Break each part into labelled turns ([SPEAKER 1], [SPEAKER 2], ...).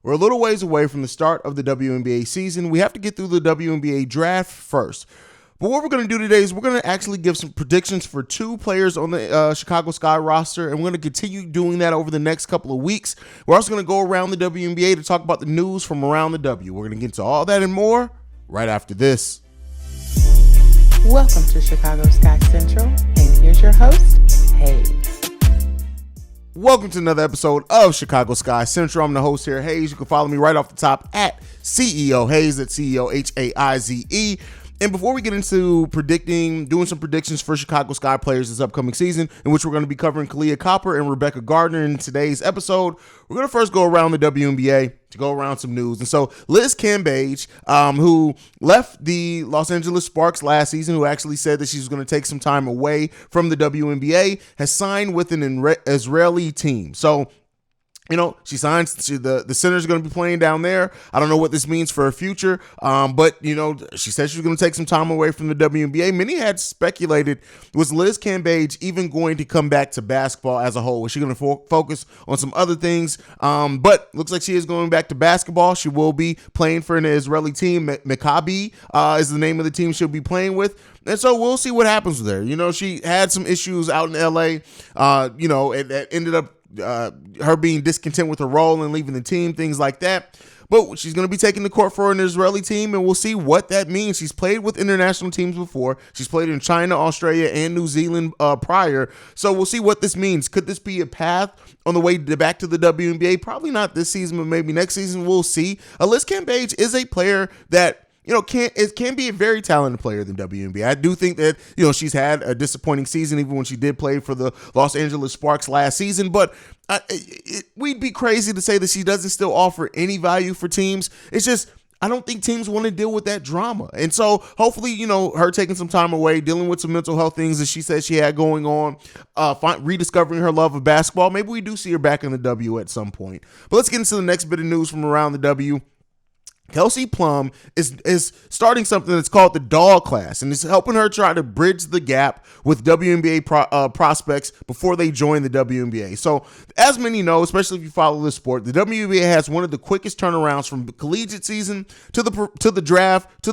[SPEAKER 1] We're a little ways away from the start of the WNBA season. We have to get through the WNBA draft first. But what we're going to do today is we're going to actually give some predictions for two players on the Chicago Sky roster, and we're going to continue doing that over the next couple of weeks. We're also going to go around the WNBA to talk about the news from around the W. We're going to get into all that and more right after this.
[SPEAKER 2] Welcome to Chicago Sky Central, and here's your host, Haize.
[SPEAKER 1] Welcome to another episode of Chicago Sky Central. I'm the host here, Haize. You can follow me right off the top at CEO Haize, at CEO Haize. And before we get into doing some predictions for Chicago Sky players this upcoming season, in which we're going to be covering Kahleah Copper and Rebekah Gardner in today's episode, we're going to first go around the WNBA to go around some news. And so Liz Cambage, who left the Los Angeles Sparks last season, who actually said that she's going to take some time away from the WNBA, has signed with an Israeli team. So, she signs. The center's going to be playing down there. I don't know what this means for her future, but, she said she was going to take some time away from the WNBA. Many had speculated, was Liz Cambage even going to come back to basketball as a whole? Was she going to focus on some other things? But looks like she is going back to basketball. She will be playing for an Israeli team. Maccabi is the name of the team she'll be playing with. And so we'll see what happens with her. She had some issues out in LA, it ended up her being discontent with her role and leaving the team, things like that. But she's going to be taking the court for an Israeli team, and we'll see what that means. She's played with international teams before. She's played in China, Australia, and New Zealand prior. So we'll see what this means. Could this be a path on the way back to the WNBA? Probably not this season, but maybe next season. We'll see. Liz Cambage is a player that can be a very talented player in the WNBA. I do think that, she's had a disappointing season, even when she did play for the Los Angeles Sparks last season. But we'd be crazy to say that she doesn't still offer any value for teams. It's just, I don't think teams want to deal with that drama. And so hopefully, her taking some time away, dealing with some mental health things that she said she had going on, rediscovering her love of basketball. Maybe we do see her back in the W at some point. But let's get into the next bit of news from around the W. Kelsey Plum is starting something that's called the Dog Class, and it's helping her try to bridge the gap with WNBA prospects before they join the WNBA. So, as many know, especially if you follow this sport, the WNBA has one of the quickest turnarounds from the collegiate season to the draft to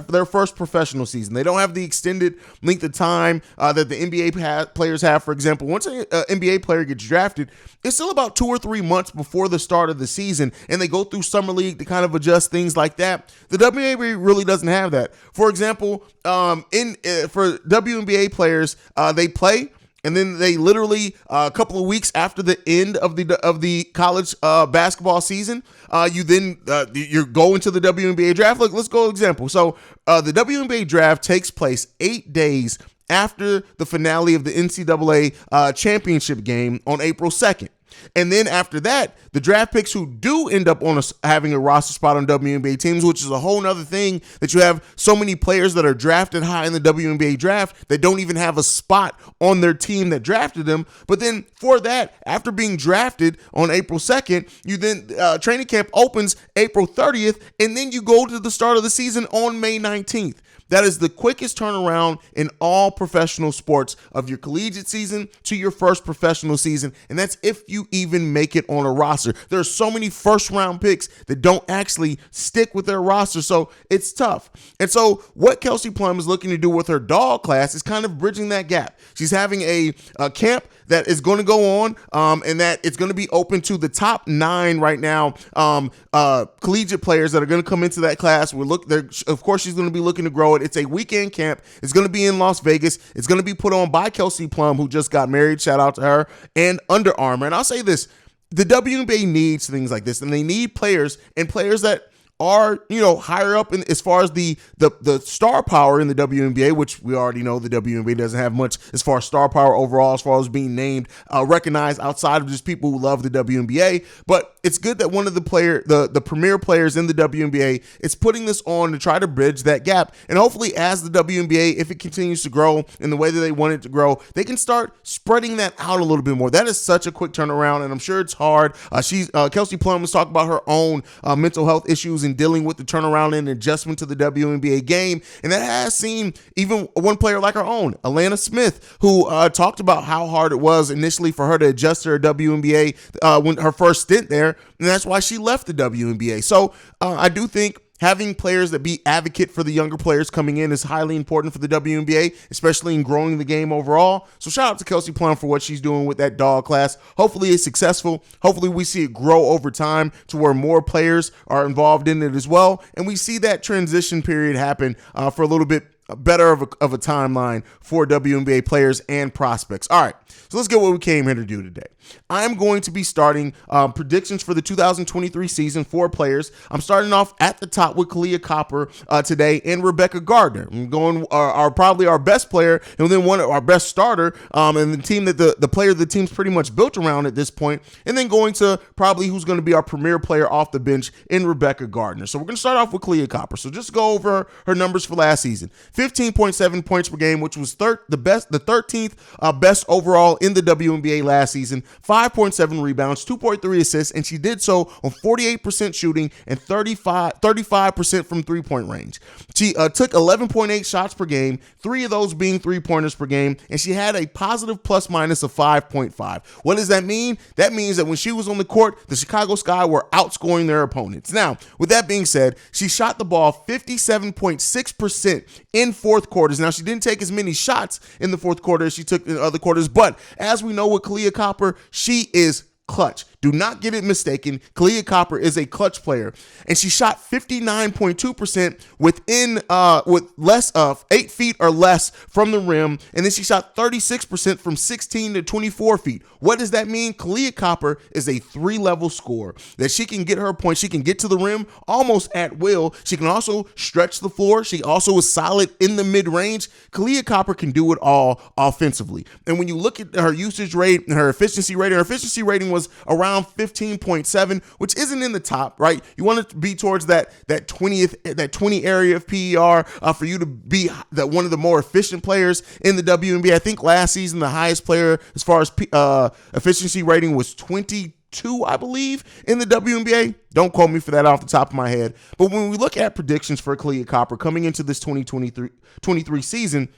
[SPEAKER 1] their first professional season. They don't have the extended length of time that the NBA players have. For example, once an NBA player gets drafted, it's still about 2 or 3 months before the start of the season, and they go through summer league to kind of adjust things like that. The WNBA really doesn't have that. For example, for WNBA players, they play, and then they literally a couple of weeks after the end of the college basketball season, you're going to the WNBA draft. Look, let's go example. So the WNBA draft takes place 8 days after the finale of the NCAA championship game on April 2nd. And then after that, the draft picks who do end up having a roster spot on WNBA teams, which is a whole nother thing, that you have so many players that are drafted high in the WNBA draft that don't even have a spot on their team that drafted them. But then for that, after being drafted on April 2nd, you then training camp opens April 30th, and then you go to the start of the season on May 19th. That is the quickest turnaround in all professional sports of your collegiate season to your first professional season. And that's if you even make it on a roster. There are so many first round picks that don't actually stick with their roster. So it's tough. And so what Kelsey Plum is looking to do with her Dog Class is kind of bridging that gap. She's having a camp that is going to go on, and that it's going to be open to the top 9 right now collegiate players that are going to come into that class. Of course, she's going to be looking to grow it. It's a weekend camp. It's going to be in Las Vegas. It's going to be put on by Kelsey Plum, who just got married. Shout out to her, and Under Armour. And I'll say this, the WNBA needs things like this, and they need players that are, higher up in as far as the star power in the WNBA, which we already know the WNBA doesn't have much as far as star power overall, as far as being named, recognized outside of just people who love the WNBA. But it's good that one of the premier players in the WNBA is putting this on to try to bridge that gap. And hopefully as the WNBA, if it continues to grow in the way that they want it to grow, they can start spreading that out a little bit more. That is such a quick turnaround, and I'm sure it's hard. Kelsey Plum was talking about her own mental health issues and dealing with the turnaround and adjustment to the WNBA game. And that has seen even one player like her own, Alana Smith, who talked about how hard it was initially for her to adjust to her WNBA when her first stint there. player, and that's why she left the WNBA. So I do think having players that be advocate for the younger players coming in is highly important for the WNBA, especially in growing the game overall. So shout out to Kelsey Plum for what she's doing with that dog class. Hopefully it's successful. Hopefully we see it grow over time to where more players are involved in it as well. And we see that transition period happen for a little bit better of a timeline for WNBA players and prospects. All right, so let's get what we came here to do today. I'm going to be starting predictions for the 2023 season for players. I'm starting off at the top with Kahleah Copper today and Rebekah Gardner. I'm going probably our best player and then one of our best starter and the team that the player the team's pretty much built around at this point, and then going to probably who's going to be our premier player off the bench in Rebekah Gardner. So we're going to start off with Kahleah Copper. So just go over her numbers for last season. 15.7 points per game, which was the 13th best overall in the WNBA last season. 5.7 rebounds, 2.3 assists, and she did so on 48% shooting and 35% from three-point range. She took 11.8 shots per game, 3 of those being three-pointers per game, and she had a positive plus-minus of 5.5. What does that mean? That means that when she was on the court, the Chicago Sky were outscoring their opponents. Now, with that being said, she shot the ball 57.6% in fourth quarters. Now, she didn't take as many shots in the fourth quarter as she took in other quarters, but as we know with Kahleah Copper, she is clutch. Do not get it mistaken. Kahleah Copper is a clutch player, and she shot 59.2% with less of 8 feet or less from the rim, and then she shot 36% from 16 to 24 feet. What does that mean? Kahleah Copper is a 3-level scorer that she can get her points. She can get to the rim almost at will. She can also stretch the floor. She also is solid in the mid-range. Kahleah Copper can do it all offensively. And when you look at her usage rate and her efficiency rating was around 15.7, which isn't in the top, right? You want it to be towards that 20 area of PER for you to be one of the more efficient players in the WNBA. I think last season the highest player as far as efficiency rating was 22, I believe, in the WNBA. Don't quote me for that off the top of my head. But when we look at predictions for Kahleah Copper coming into this 2023 season,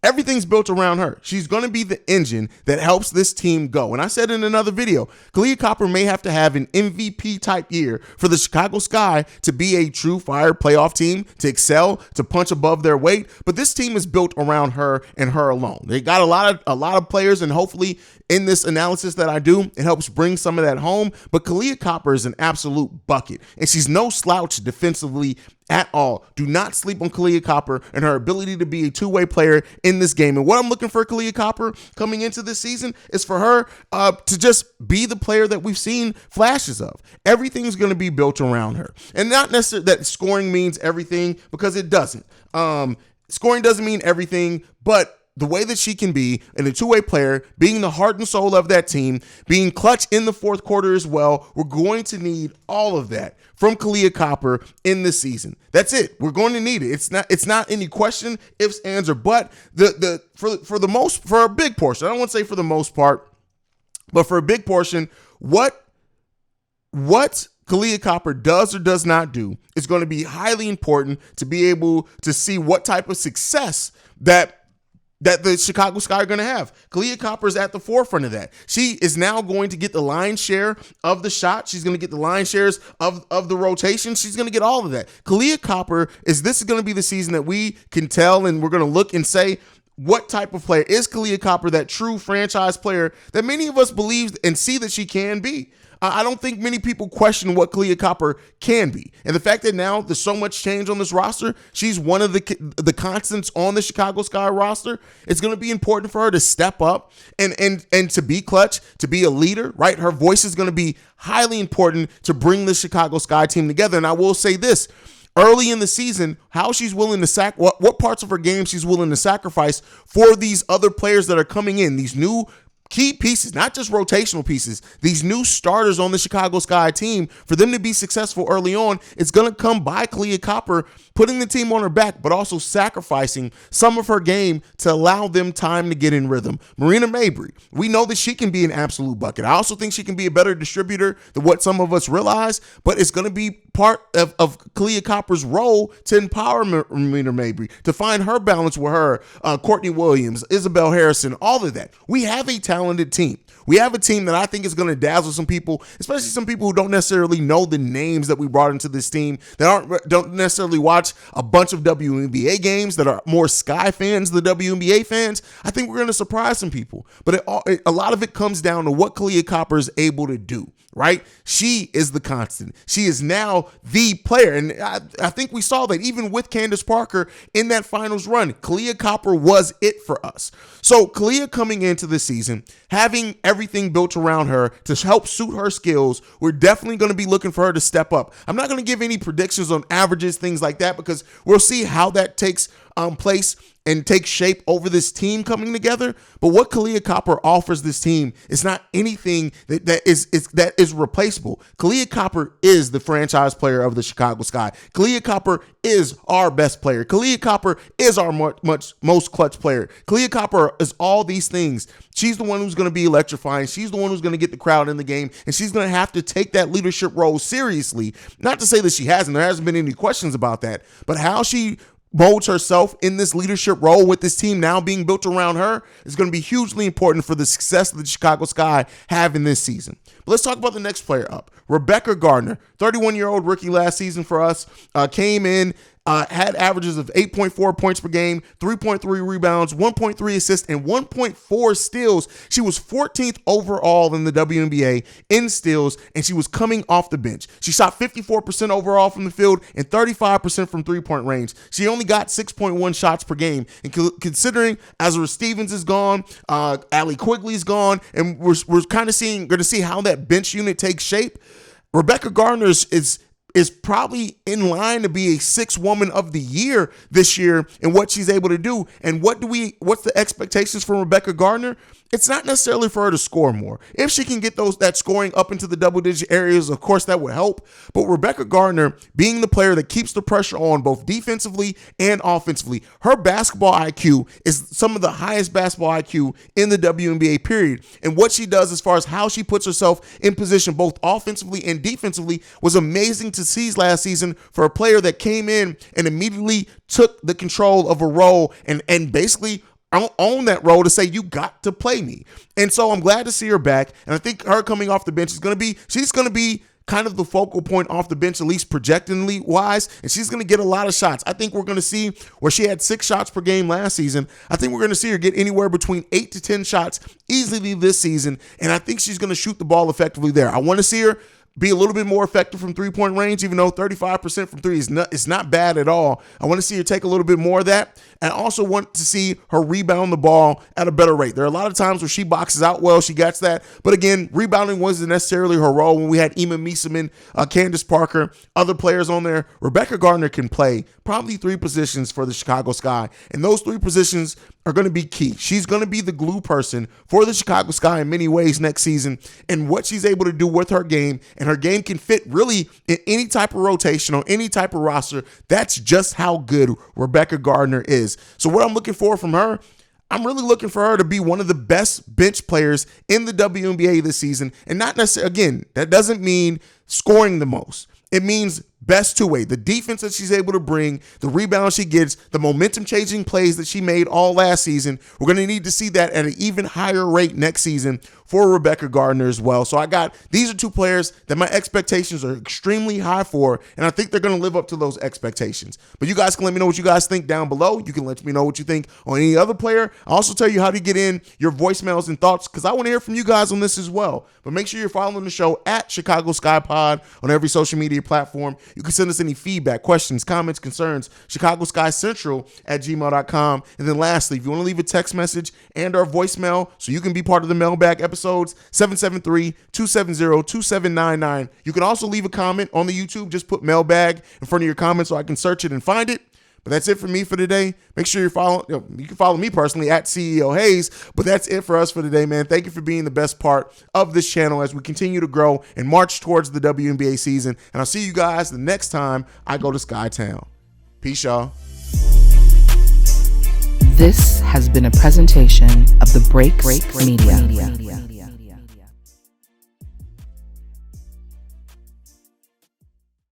[SPEAKER 1] everything's built around her. She's going to be the engine that helps this team go. And I said in another video, Kahleah Copper may have to have an MVP type year for the Chicago Sky to be a true fire playoff team, to excel, to punch above their weight. But this team is built around her and her alone. They got a lot of players, and hopefully in this analysis that I do, it helps bring some of that home. But Kahleah Copper is an absolute bucket, and she's no slouch defensively at all. Do not sleep on Kahleah Copper and her ability to be a two-way player in this game. And what I'm looking for Kahleah Copper coming into this season is for her to just be the player that we've seen flashes of. Everything's going to be built around her. And not necessarily that scoring means everything, because it doesn't. Scoring doesn't mean everything, but the way that she can be in a two-way player, being the heart and soul of that team, being clutch in the fourth quarter as well, we're going to need all of that from Kahleah Copper in this season. That's it. We're going to need it. It's not any question, ifs, ands, or but. For a big portion, I don't want to say for the most part, but for a big portion, what Kahleah Copper does or does not do is going to be highly important to be able to see what type of success that the Chicago Sky are going to have. Kahleah Copper is at the forefront of that. She is now going to get the lion's share of the shot. She's going to get the lion's shares of the rotation. She's going to get all of that. Kahleah Copper this is going to be the season that we can tell, and we're going to look and say, what type of player is Kahleah Copper, that true franchise player that many of us believe and see that she can be. I don't think many people question what Kahleah Copper can be. And the fact that now there's so much change on this roster, she's one of the constants on the Chicago Sky roster. It's going to be important for her to step up and to be clutch, to be a leader, right? Her voice is going to be highly important to bring the Chicago Sky team together. And I will say this, early in the season, how she's willing to what parts of her game she's willing to sacrifice for these other players that are coming in, these new key pieces, not just rotational pieces, these new starters on the Chicago Sky team, for them to be successful early on, it's going to come by Kahleah Copper putting the team on her back, but also sacrificing some of her game to allow them time to get in rhythm. Marina Mabrey, we know that she can be an absolute bucket. I also think she can be a better distributor than what some of us realize, but it's going to be part of Kahleah Copper's role to empower Marina Mabrey, to find her balance with her, Courtney Williams, Isabel Harrison, all of that. We have a talented team. We have a team that I think is going to dazzle some people, especially some people who don't necessarily know the names that we brought into this team, that don't necessarily watch a bunch of WNBA games, that are more Sky fans than WNBA fans. I think we're going to surprise some people. But a lot of it comes down to what Kahleah Copper is able to do. Right? She is the constant. She is now the player. And I think we saw that even with Candace Parker in that finals run, Kahleah Copper was it for us. So Kahleah coming into the season, having everything built around her to help suit her skills, we're definitely going to be looking for her to step up. I'm not going to give any predictions on averages, things like that, because we'll see how that takes place and take shape over this team coming together. But what Kahleah Copper offers this team is not anything that is replaceable. Kahleah Copper is the franchise player of the Chicago Sky. Kahleah Copper is our best player. Kahleah Copper is our most clutch player. Kahleah Copper is all these things. She's the one who's going to be electrifying. She's the one who's going to get the crowd in the game, and she's going to have to take that leadership role seriously. Not to say that she hasn't. There hasn't been any questions about that. But how she molds herself in this leadership role with this team now being built around her is going to be hugely important for the success that the Chicago Sky have in this season. But let's talk about the next player up. Rebekah Gardner, 31-year-old rookie last season for us, came in, had averages of 8.4 points per game, 3.3 rebounds, 1.3 assists, and 1.4 steals. She was 14th overall in the WNBA in steals, and she was coming off the bench. She shot 54% overall from the field and 35% from three-point range. She only got 6.1 shots per game. And considering Azra Stevens is gone, Allie Quigley's gone, and we're kind of going to see how that bench unit takes shape, Rebekah Gardner is probably in line to be a sixth woman of the year this year in what she's able to do. And what's the expectations from Rebekah Gardner? It's not necessarily for her to score more. If she can get that scoring up into the double-digit areas, of course, that would help. But Rebekah Gardner, being the player that keeps the pressure on both defensively and offensively, her basketball IQ is some of the highest basketball IQ in the WNBA, period. And what she does as far as how she puts herself in position, both offensively and defensively, was amazing to see last season for a player that came in and immediately took the control of a role and basically own that role to say, you got to play me. And so I'm glad to see her back. And I think her coming off the bench she's going to be kind of the focal point off the bench, at least projectingly wise. And she's going to get a lot of shots. I think we're going to see where she had 6 shots per game last season. I think we're going to see her get anywhere between 8 to 10 shots easily this season. And I think she's going to shoot the ball effectively there. I want to see her be a little bit more effective from three-point range, even though 35% from three is not bad at all. I want to see her take a little bit more of that. And I also want to see her rebound the ball at a better rate. There are a lot of times where she boxes out well, she gets that. But again, rebounding wasn't necessarily her role when we had Ema Mieseman, Candace Parker, other players on there. Rebekah Gardner can play probably 3 positions for the Chicago Sky. And those 3 positions are going to be key. She's going to be the glue person for the Chicago Sky in many ways next season. And what she's able to do with her game, and her game can fit really in any type of rotation on any type of roster. That's just how good Rebekah Gardner is. So what I'm looking for from her, I'm really looking for her to be one of the best bench players in the WNBA this season. And not necessarily, again, that doesn't mean scoring the most. It means best two-way. The defense that she's able to bring, the rebound she gets, the momentum-changing plays that she made all last season. We're going to need to see that at an even higher rate next season for Rebekah Gardner as well. So these are 2 players that my expectations are extremely high for, and I think they're going to live up to those expectations. But you guys can let me know what you guys think down below. You can let me know what you think on any other player. I'll also tell you how to get in your voicemails and thoughts, because I want to hear from you guys on this as well. But make sure you're following the show at Chicago Sky Pod on every social media platform. You can send us any feedback, questions, comments, concerns, ChicagoSkyCentral@gmail.com. And then lastly, if you want to leave a text message and our voicemail so you can be part of the mailbag episodes, 773-270-2799. You can also leave a comment on the YouTube. Just put mailbag in front of your comment so I can search it and find it. But that's it for me for today. Make sure you can follow me personally at CEO Haize. But that's it for us for today, man. Thank you for being the best part of this channel as we continue to grow and march towards the WNBA season. And I'll see you guys the next time I go to Skytown. Peace, y'all.
[SPEAKER 2] This has been a presentation of the Break Media.